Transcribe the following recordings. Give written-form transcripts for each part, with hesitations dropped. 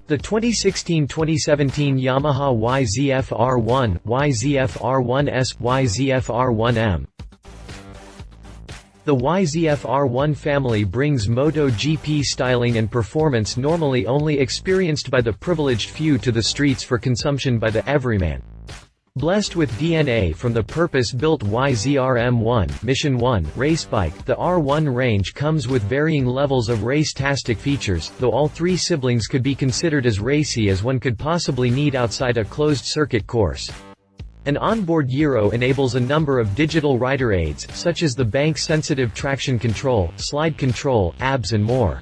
The 2016-2017 Yamaha YZF-R1, YZF-R1S, YZF-R1M. The YZF-R1 family brings MotoGP styling and performance normally only experienced by the privileged few to the streets for consumption by the everyman. Blessed with DNA from the purpose-built YZF-R1M Mission 1 racebike, the R1 range comes with varying levels of race-tastic features, though all three siblings could be considered as racy as one could possibly need outside a closed-circuit course. An onboard gyro enables a number of digital rider aids, such as the bank-sensitive traction control, slide control, ABS and more.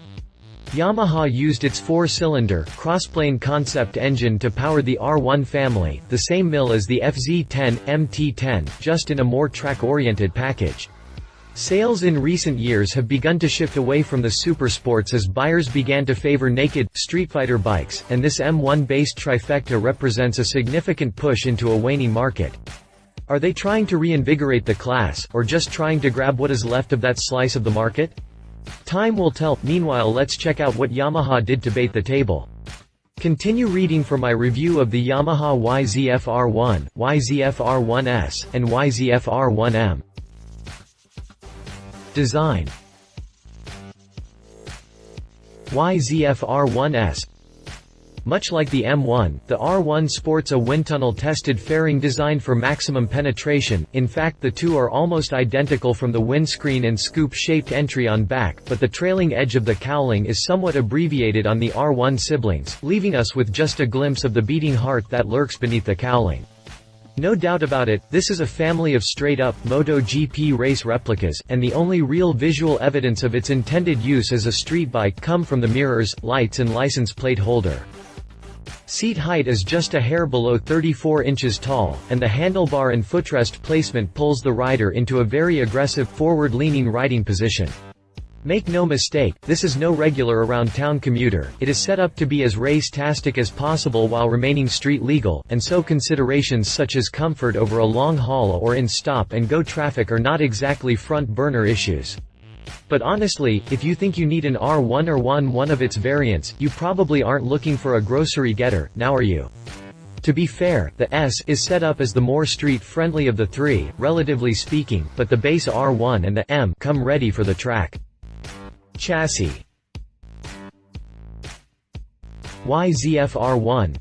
Yamaha used its 4-cylinder, Crossplane Concept engine to power the R1 family, the same mill as the FZ10, MT10, just in a more track-oriented package. Sales in recent years have begun to shift away from the supersports as buyers began to favor naked, streetfighter bikes, and this M1-based trifecta represents a significant push into a waning market. Are they trying to reinvigorate the class, or just trying to grab what is left of that slice of the market? Time will tell. Meanwhile, let's check out what Yamaha did to bait the table. Continue reading for my review of the Yamaha YZF-R1, YZF-R1S, and YZF-R1M. Design. YZF-R1S. Much like the M1, the R1 sports a wind tunnel-tested fairing designed for maximum penetration. In fact, the two are almost identical from the windscreen and scoop-shaped entry on back, but the trailing edge of the cowling is somewhat abbreviated on the R1 siblings, leaving us with just a glimpse of the beating heart that lurks beneath the cowling. No doubt about it, this is a family of straight-up MotoGP race replicas, and the only real visual evidence of its intended use as a street bike come from the mirrors, lights and license plate holder. Seat height is just a hair below 34 inches tall, and the handlebar and footrest placement pulls the rider into a very aggressive, forward-leaning riding position. Make no mistake, this is no regular around-town commuter. It is set up to be as race-tastic as possible while remaining street-legal, and so considerations such as comfort over a long haul or in stop-and-go traffic are not exactly front-burner issues. But honestly, if you think you need an R1 or one of its variants, you probably aren't looking for a grocery getter, now are you? To be fair, the S is set up as the more street-friendly of the three, relatively speaking, but the base R1 and the M come ready for the track. Chassis. YZF-R1.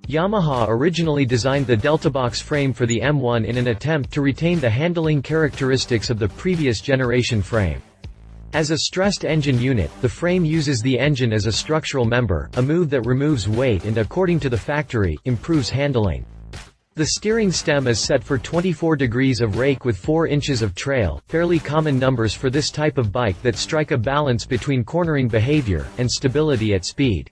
Yamaha originally designed the Deltabox frame for the M1 in an attempt to retain the handling characteristics of the previous generation frame. As a stressed engine unit, the frame uses the engine as a structural member, a move that removes weight and, according to the factory, improves handling. The steering stem is set for 24 degrees of rake with 4 inches of trail, fairly common numbers for this type of bike that strike a balance between cornering behavior and stability at speed.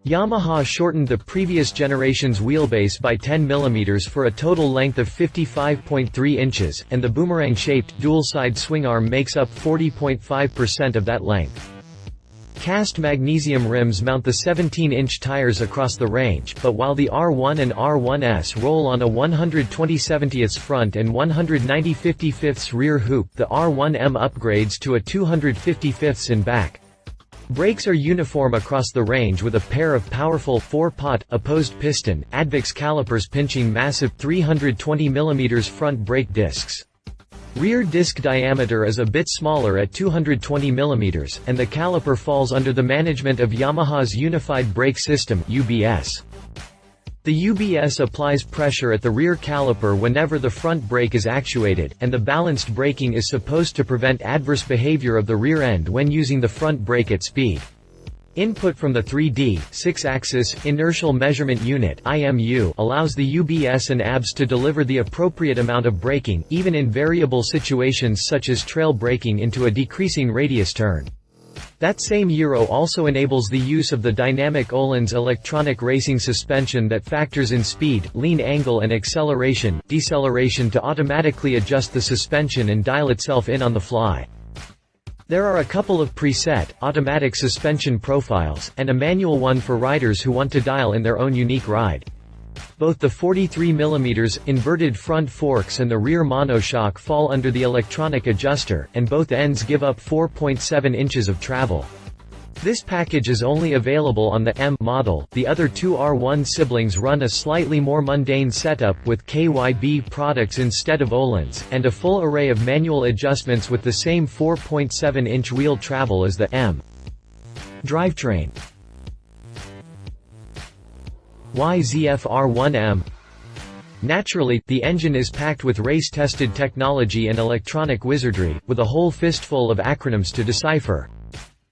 Yamaha shortened the previous generation's wheelbase by 10 mm for a total length of 55.3 inches, and the boomerang-shaped, dual-side swing arm makes up 40.5% of that length. Cast magnesium rims mount the 17-inch tires across the range, but while the R1 and R1S roll on a 120/70 front and 190/55 rear hoop, the R1M upgrades to a 250/5 in back. Brakes are uniform across the range with a pair of powerful 4-pot, opposed piston, advex calipers pinching massive 320 mm front brake discs. Rear disc diameter is a bit smaller at 220 mm, and the caliper falls under the management of Yamaha's Unified Brake System (UBS). The UBS applies pressure at the rear caliper whenever the front brake is actuated, and the balanced braking is supposed to prevent adverse behavior of the rear end when using the front brake at speed. Input from the 3D, 6-axis, Inertial Measurement Unit (IMU) allows the UBS and ABS to deliver the appropriate amount of braking, even in variable situations such as trail braking into a decreasing radius turn. That same gyro also enables the use of the dynamic Öhlins electronic racing suspension that factors in speed, lean angle and acceleration, deceleration to automatically adjust the suspension and dial itself in on the fly. There are a couple of preset, automatic suspension profiles, and a manual one for riders who want to dial in their own unique ride. Both the 43 mm inverted front forks and the rear monoshock fall under the electronic adjuster, and both ends give up 4.7 inches of travel. This package is only available on the M model. The other two R1 siblings run a slightly more mundane setup with KYB products instead of Öhlins, and a full array of manual adjustments with the same 4.7-inch wheel travel as the M. Drivetrain. YZF-R1M. Naturally, the engine is packed with race-tested technology and electronic wizardry, with a whole fistful of acronyms to decipher.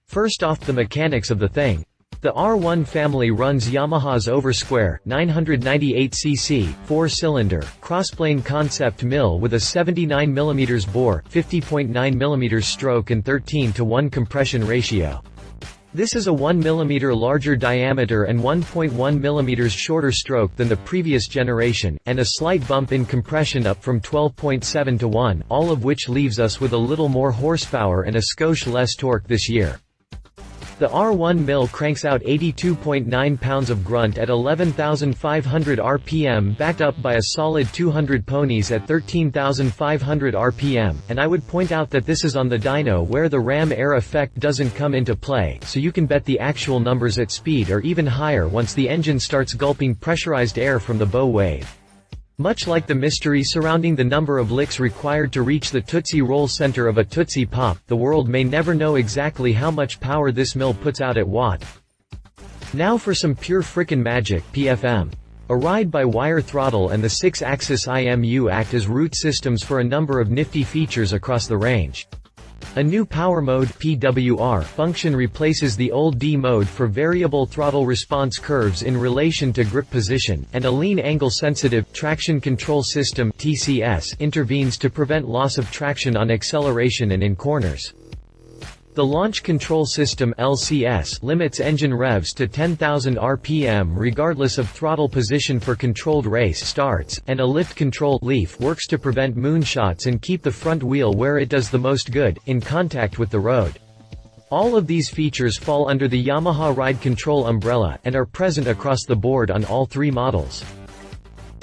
First off, the mechanics of the thing. The R1 family runs Yamaha's Oversquare 998cc, 4-cylinder, Crossplane Concept mill with a 79mm bore, 50.9mm stroke and 13:1 compression ratio. This is a 1mm larger diameter and 1.1mm shorter stroke than the previous generation, and a slight bump in compression up from 12.7 to 1, all of which leaves us with a little more horsepower and a skosh less torque this year. The R1 mill cranks out 82.9 pounds of grunt at 11,500 rpm, backed up by a solid 200 ponies at 13,500 rpm, and I would point out that this is on the dyno where the ram air effect doesn't come into play, so you can bet the actual numbers at speed are even higher once the engine starts gulping pressurized air from the bow wave. Much like the mystery surrounding the number of licks required to reach the Tootsie Roll center of a Tootsie Pop, the world may never know exactly how much power this mill puts out at watt. Now for some pure frickin' magic, PFM. A ride-by-wire throttle and the 6-axis IMU act as root systems for a number of nifty features across the range. A new power mode (PWR) function replaces the old D mode for variable throttle response curves in relation to grip position, and a lean angle sensitive traction control system (TCS) intervenes to prevent loss of traction on acceleration and in corners. The Launch Control System (LCS) limits engine revs to 10,000 rpm regardless of throttle position for controlled race starts, and a Lift Control (LEAF) works to prevent moonshots and keep the front wheel where it does the most good, in contact with the road. All of these features fall under the Yamaha Ride Control umbrella, and are present across the board on all three models.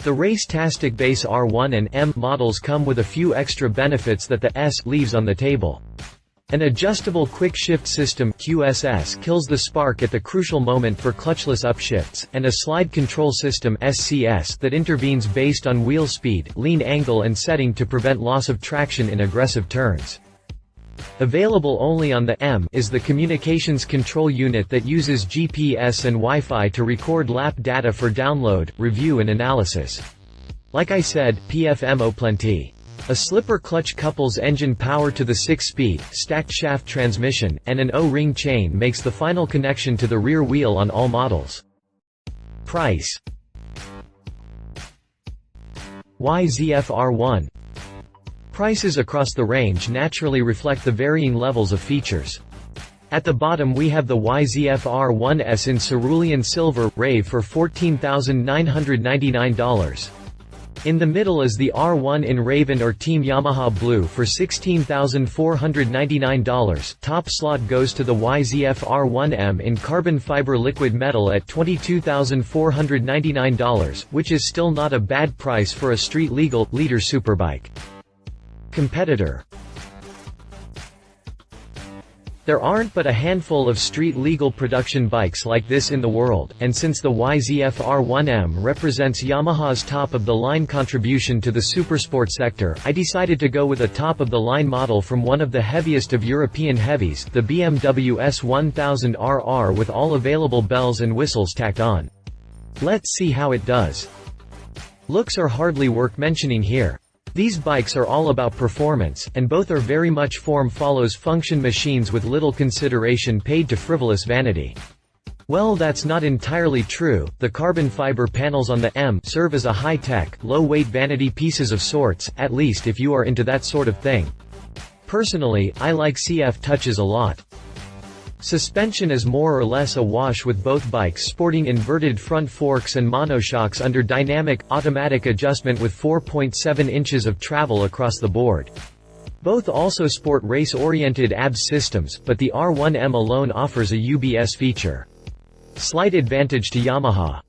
The race-tastic base R1 and M models come with a few extra benefits that the S leaves on the table. An adjustable quick shift system (QSS) kills the spark at the crucial moment for clutchless upshifts, and a slide control system (SCS) that intervenes based on wheel speed, lean angle and setting to prevent loss of traction in aggressive turns. Available only on the M is the communications control unit that uses GPS and Wi-Fi to record lap data for download, review and analysis. Like I said, PFMO plenty. A slipper clutch couples engine power to the 6-speed, stacked shaft transmission, and an O-ring chain makes the final connection to the rear wheel on all models. Price. YZF-R1. Prices across the range naturally reflect the varying levels of features. At the bottom we have the YZF-R1S in cerulean silver, rave for $14,999. In the middle is the R1 in Raven or Team Yamaha Blue for $16,499. Top slot goes to the YZF-R1M in carbon fiber liquid metal at $22,499, which is still not a bad price for a street-legal, liter superbike. Competitor. There aren't but a handful of street-legal production bikes like this in the world, and since the YZF-R1M represents Yamaha's top-of-the-line contribution to the supersport sector, I decided to go with a top-of-the-line model from one of the heaviest of European heavies, the BMW S1000RR, with all available bells and whistles tacked on. Let's see how it does. Looks are hardly worth mentioning here. These bikes are all about performance, and both are very much form follows function machines with little consideration paid to frivolous vanity. Well, that's not entirely true. The carbon fiber panels on the M serve as a high-tech, low-weight vanity pieces of sorts, at least if you are into that sort of thing. Personally, I like CF touches a lot. Suspension is more or less a wash with both bikes sporting inverted front forks and monoshocks under dynamic, automatic adjustment with 4.7 inches of travel across the board. Both also sport race-oriented ABS systems, but the R1M alone offers a UBS feature. Slight advantage to Yamaha.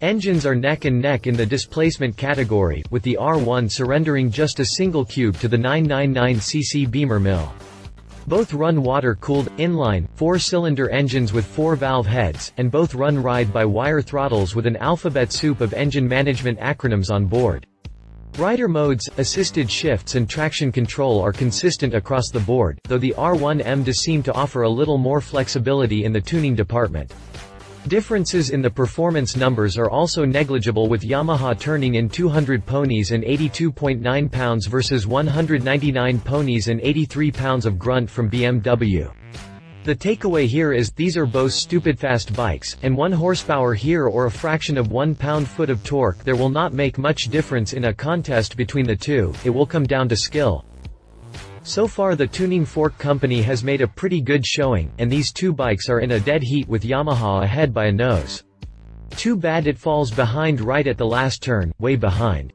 Engines are neck and neck in the displacement category, with the R1 surrendering just a single cube to the 999cc Beamer mill. Both run water-cooled, inline, 4-cylinder engines with 4-valve heads, and both run ride-by-wire throttles with an alphabet soup of engine management acronyms on board. Rider modes, assisted shifts and traction control are consistent across the board, though the R1M does seem to offer a little more flexibility in the tuning department. Differences in the performance numbers are also negligible, with Yamaha turning in 200 ponies and 82.9 pounds versus 199 ponies and 83 pounds of grunt from BMW. The takeaway here is, these are both stupid fast bikes, and 1 horsepower here or a fraction of 1 pound-foot of torque there will not make much difference in a contest between the two. It will come down to skill. So far the tuning fork company has made a pretty good showing, and these two bikes are in a dead heat with Yamaha ahead by a nose. Too bad it falls behind right at the last turn, way behind.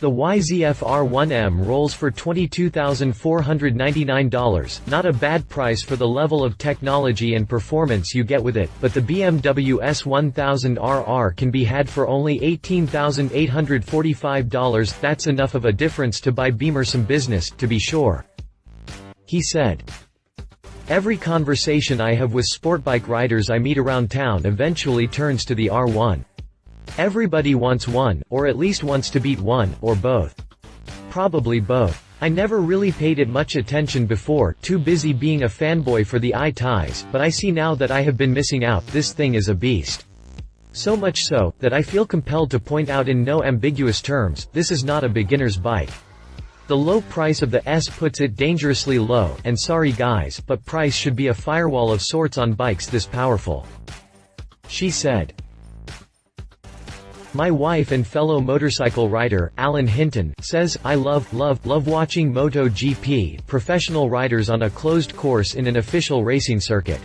The YZF-R1M rolls for $22,499, not a bad price for the level of technology and performance you get with it, but the BMW S1000RR can be had for only $18,845. That's enough of a difference to buy Beamer some business, to be sure. He said. Every conversation I have with sportbike riders I meet around town eventually turns to the R1. Everybody wants one, or at least wants to beat one, or both. Probably both. I never really paid it much attention before, too busy being a fanboy for the eye ties, but I see now that I have been missing out. This thing is a beast. So much so, that I feel compelled to point out in no ambiguous terms, this is not a beginner's bike. The low price of the S puts it dangerously low, and sorry guys, but price should be a firewall of sorts on bikes this powerful. She said. My wife and fellow motorcycle rider, Alan Hinton, says, I love watching MotoGP, professional riders on a closed course in an official racing circuit.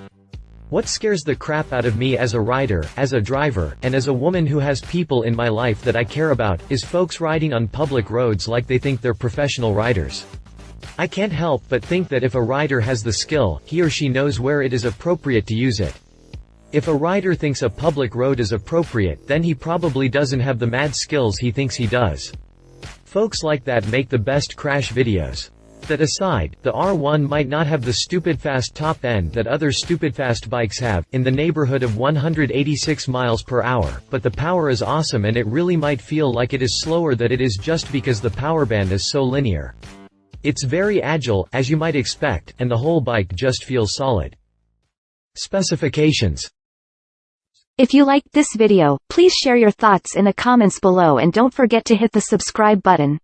What scares the crap out of me as a rider, as a driver, and as a woman who has people in my life that I care about, is folks riding on public roads like they think they're professional riders. I can't help but think that if a rider has the skill, he or she knows where it is appropriate to use it. If a rider thinks a public road is appropriate, then he probably doesn't have the mad skills he thinks he does. Folks like that make the best crash videos. That aside, the R1 might not have the stupid fast top end that other stupid fast bikes have, in the neighborhood of 186 miles per hour, but the power is awesome and it really might feel like it is slower than it is just because the power band is so linear. It's very agile, as you might expect, and the whole bike just feels solid. Specifications. If you liked this video, please share your thoughts in the comments below and don't forget to hit the subscribe button.